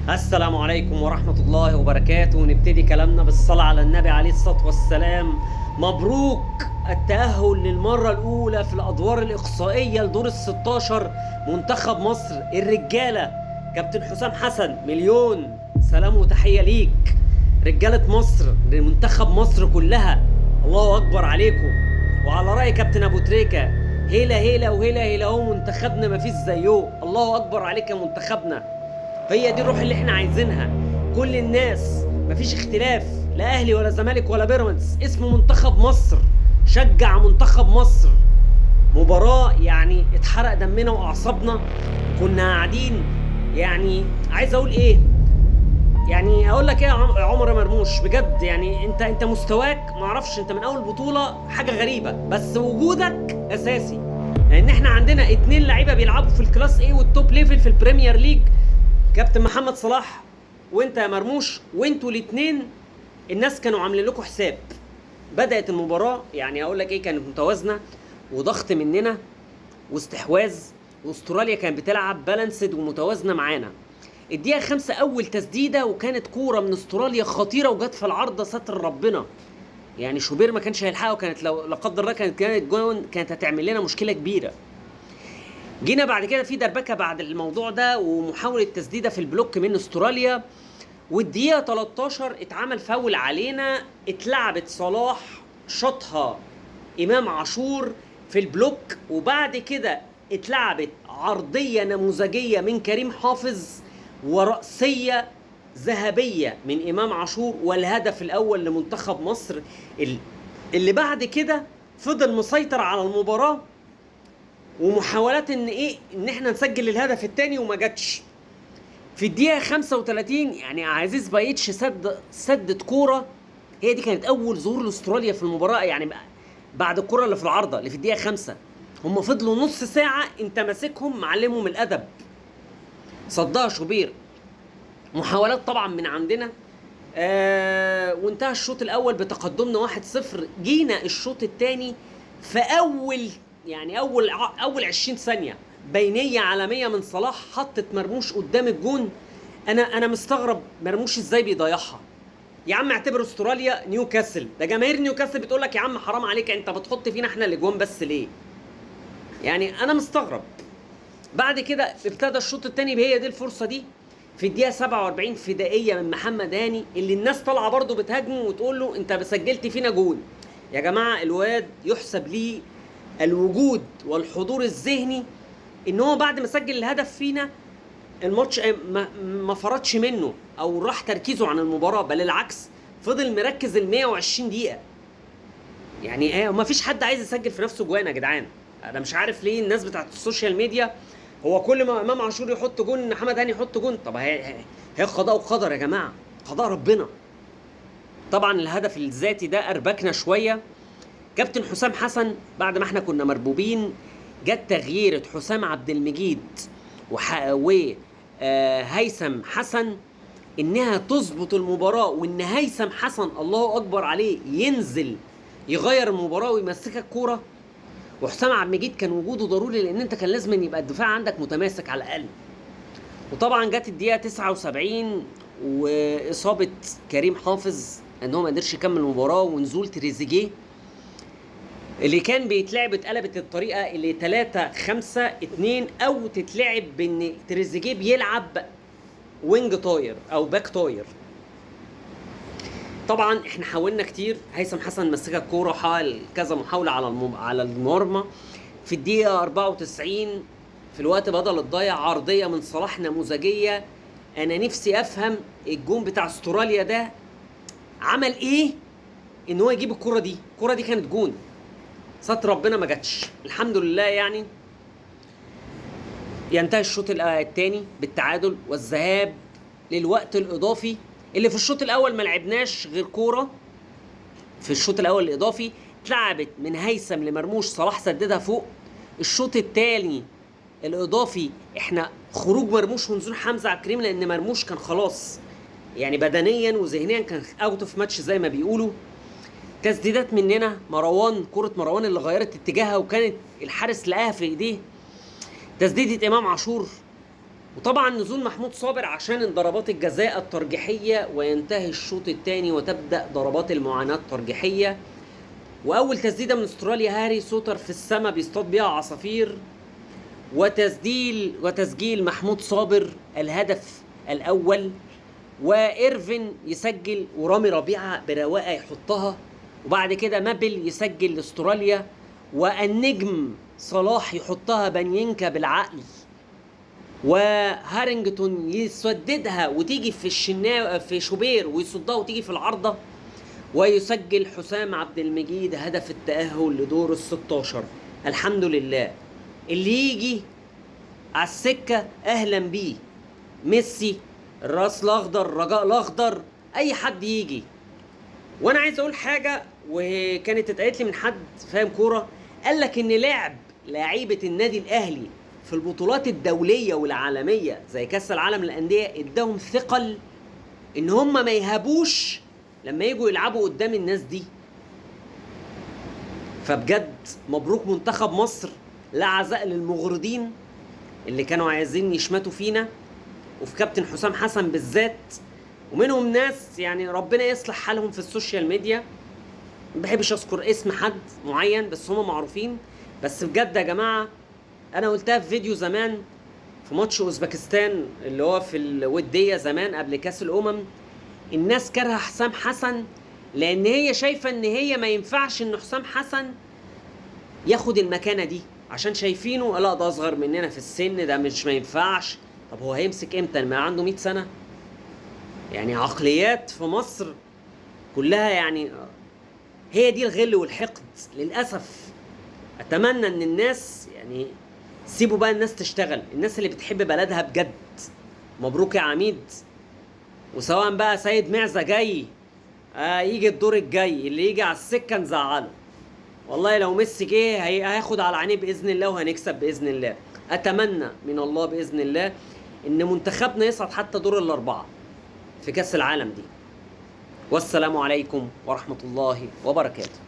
السلام عليكم ورحمة الله وبركاته. نبتدي كلامنا بالصلاة على النبي عليه الصلاة والسلام. مبروك التأهل للمرة الأولى في الأدوار الإقصائية لدور ال16 منتخب مصر الرجالة. كابتن حسام حسن، مليون سلام وتحية ليك. رجالة مصر، لمنتخب مصر كلها، الله أكبر عليكم. وعلى رأي كابتن أبو تريكة، هيلا هيلا وهيلا هيلا، هو منتخبنا مفيش زيه. الله أكبر عليك يا منتخبنا. هي دي الروح اللي احنا عايزينها. كل الناس، مفيش اختلاف، لا اهلي ولا زمالك ولا بيراميدز، اسمه منتخب مصر. شجع منتخب مصر. مباراة يعني اتحرق دمنا واعصابنا، كنا قاعدين. يعني عايز اقول ايه، يعني اقول لك ايه يا عمر مرموش، بجد يعني انت مستواك معرفش، انت من اول بطولة حاجة غريبة، بس وجودك اساسي. لان احنا عندنا 2 لعيبة بيلعبوا في الكلاس ايه والتوب ليفل في البريمير ليج، كابتن محمد صلاح وانت يا مرموش، وانتوا الاثنين الناس كانوا عاملين لكم حساب. بدأت المباراة يعني اقول لك ايه، كانت متوازنة وضغط مننا واستحواذ، واستراليا كانت بتلعب بالانسد ومتوازنة معانا. الدقيقة 5 أول تسديدة، وكانت كورة من استراليا خطيرة وجت في العارضة، ستر ربنا. يعني شوبير ما كانش هيلحقها، وكانت لو لا قدر الله كانت جون، كانت هتعمل لنا مشكلة كبيرة. جينا بعد كده في دربكه بعد الموضوع ده، ومحاوله تسديده في البلوك من استراليا. والدقيقه 13 اتعمل فاول علينا، اتلعبت صلاح، شاطها امام عاشور في البلوك، وبعد كده اتلعبت عرضيه نموذجيه من كريم حافظ، ورأسيه ذهبيه من امام عاشور، والهدف الاول لمنتخب مصر اللي بعد كده فضل مسيطر على المباراه. ومحاولات ان احنا نسجل الهدف الثاني وما جاتش. في الدقيقه 35 يعني عزيز بايتش سدت كوره، هي دي كانت اول ظهور لاستراليا في المباراه، يعني بعد الكوره اللي في العارضه اللي في الدقيقه 5. هم فضلوا نص ساعه انت ماسكهم معلمهم الادب. صدها شوبير. محاولات طبعا من عندنا، وانتهى الشوط الاول بتقدمنا 1-0. جينا الشوط الثاني في اول 20 ثانيه بينيه عالميه من صلاح، حطت مرموش قدام الجون. انا مستغرب مرموش ازاي بيضيعها. يا عم اعتبر استراليا نيوكاسل، ده جماهير نيوكاسل بتقول لك يا عم حرام عليك، انت بتحط فينا احنا الاجوان بس ليه؟ يعني انا مستغرب. بعد كده ابتدى الشوط الثاني بهي دي الفرصه دي، في الدقيقه 47 فدائيه من محمد هاني، اللي الناس طالعه برضه بتهاجمه وتقول له انت سجلت فينا جون. يا جماعه الواد يحسب ليه الوجود والحضور الذهني، ان هو بعد ما سجل الهدف فينا الماتش ما فرطش منه او راح تركيزه عن المباراه، بل العكس، فضل مركز ال 120 دقيقه. يعني ايه، ما فيش حد عايز يسجل في نفسه جوان يا جدعان. انا مش عارف ليه الناس بتاعت السوشيال ميديا، هو كل ما امام عاشور يحط جون محمد هاني يحط جون. طب هي قضاء وقدر يا جماعه، قضاء ربنا. طبعا الهدف الذاتي ده اربكنا شويه. كابتن حسام حسن بعد ما احنا كنا مربوبين، جت تغييرة حسام عبد المجيد وهيثم حسن انها تظبط المباراه، وان هيثم حسن الله اكبر عليه ينزل يغير المباراه ويمسكك الكوره. وحسام عبد المجيد كان وجوده ضروري، لان انت كان لازم يبقى الدفاع عندك متماسك على الاقل. وطبعا جت الدقيقه 79 واصابه كريم حافظ ان هو ما قدرش يكمل المباراه، ونزول تريزيجيه اللي كان بيتلعب اتقلبت الطريقه اللي 3-5-2، او تتلعب بان تريزيجيه بيلعب وينج طاير او باك طاير. طبعا احنا حاولنا كتير، هيثم حسن مسك الكوره، حاول كذا محاوله على المرمى. في الدقيقه 94 في الوقت بدل الضايع، عرضيه من صلاح نموذجيه. انا نفسي افهم الجون بتاع استراليا ده عمل ايه ان هو يجيب الكوره دي. الكوره دي كانت جون، ستر ربنا ما جاتش، الحمد لله. يعني ينتهي الشوط الثاني بالتعادل والذهاب للوقت الاضافي، اللي في الشوط الاول ما لعبناش غير كوره. في الشوط الاول الاضافي اتلعبت من هيثم لمرموش، صلاح سددها فوق. الشوط الثاني الاضافي احنا خروج مرموش ونزول حمزه عبد الكريم، لان مرموش كان خلاص يعني بدنيا وذهنيا كان اوت اوف ماتش زي ما بيقولوا. تسديدات مننا، مروان، كرة مروان اللي غيرت اتجاهها وكانت الحارس لقاها في ايديه. تسديدة امام عاشور وطبعا نزول محمود صابر عشان ضربات الجزاء الترجيحية، وينتهي الشوط الثاني وتبدأ ضربات المعاناة الترجيحية. وأول تسديدة من استراليا هاري سوتر في السماء بيصطاد بيها عصافير، وتسجيل محمود صابر الهدف الأول، وإيرفين يسجل، ورامي ربيعة برواقة يحطها، وبعد كده مابل يسجل لاستراليا، والنجم صلاح يحطها بانينكا بالعقل، وهارينجتون يسددها وتيجي في شوبير ويصدها وتيجي في العارضة، ويسجل حسام عبد المجيد هدف التأهل لدور ال16. الحمد لله. اللي يجي على السكة أهلا بيه، ميسي، الراس الأخضر، الرجاء الأخضر، أي حد يجي. وأنا عايز أقول حاجة، وكانت اتقالت لي من حد فاهم كورة، قال لك إن لاعيبة النادي الأهلي في البطولات الدولية والعالمية زي كأس العالم للأندية اداهم ثقل إن هم ما يهابوش لما يجوا يلعبوا قدام الناس دي. فبجد مبروك منتخب مصر، لا عزاء للمغردين اللي كانوا عايزين يشمتوا فينا، وفي كابتن حسام حسن بالذات، ومنهم ناس يعني ربنا يصلح حالهم في السوشيال ميديا، ما بحبش اذكر اسم حد معين بس هم معروفين. بس بجد يا جماعه، انا قلتها في فيديو زمان في ماتش اوزبكستان اللي هو في الوديه زمان قبل كاس الامم، الناس كارهه حسام حسن لان هي شايفه ان هي ما ينفعش ان حسام حسن ياخد المكانه دي، عشان شايفينه لا ده اصغر مننا في السن، ده مش ما ينفعش. طب هو هيمسك امتى ما عنده 100 سنه؟ يعني عقليات في مصر كلها يعني هي دي الغل والحقد للاسف. اتمنى ان الناس يعني سيبوا بقى الناس تشتغل، الناس اللي بتحب بلدها بجد. مبروك يا عميد. وسواء بقى سيد معزة جاي يجي الدور الجاي، اللي يجي على السكه نزعله. والله لو ميسي جه هياخد على عينيه باذن الله، وهنكسب باذن الله. اتمنى من الله باذن الله ان منتخبنا يصعد حتى دور الاربعه في كاس العالم دي. والسلام عليكم ورحمه الله وبركاته.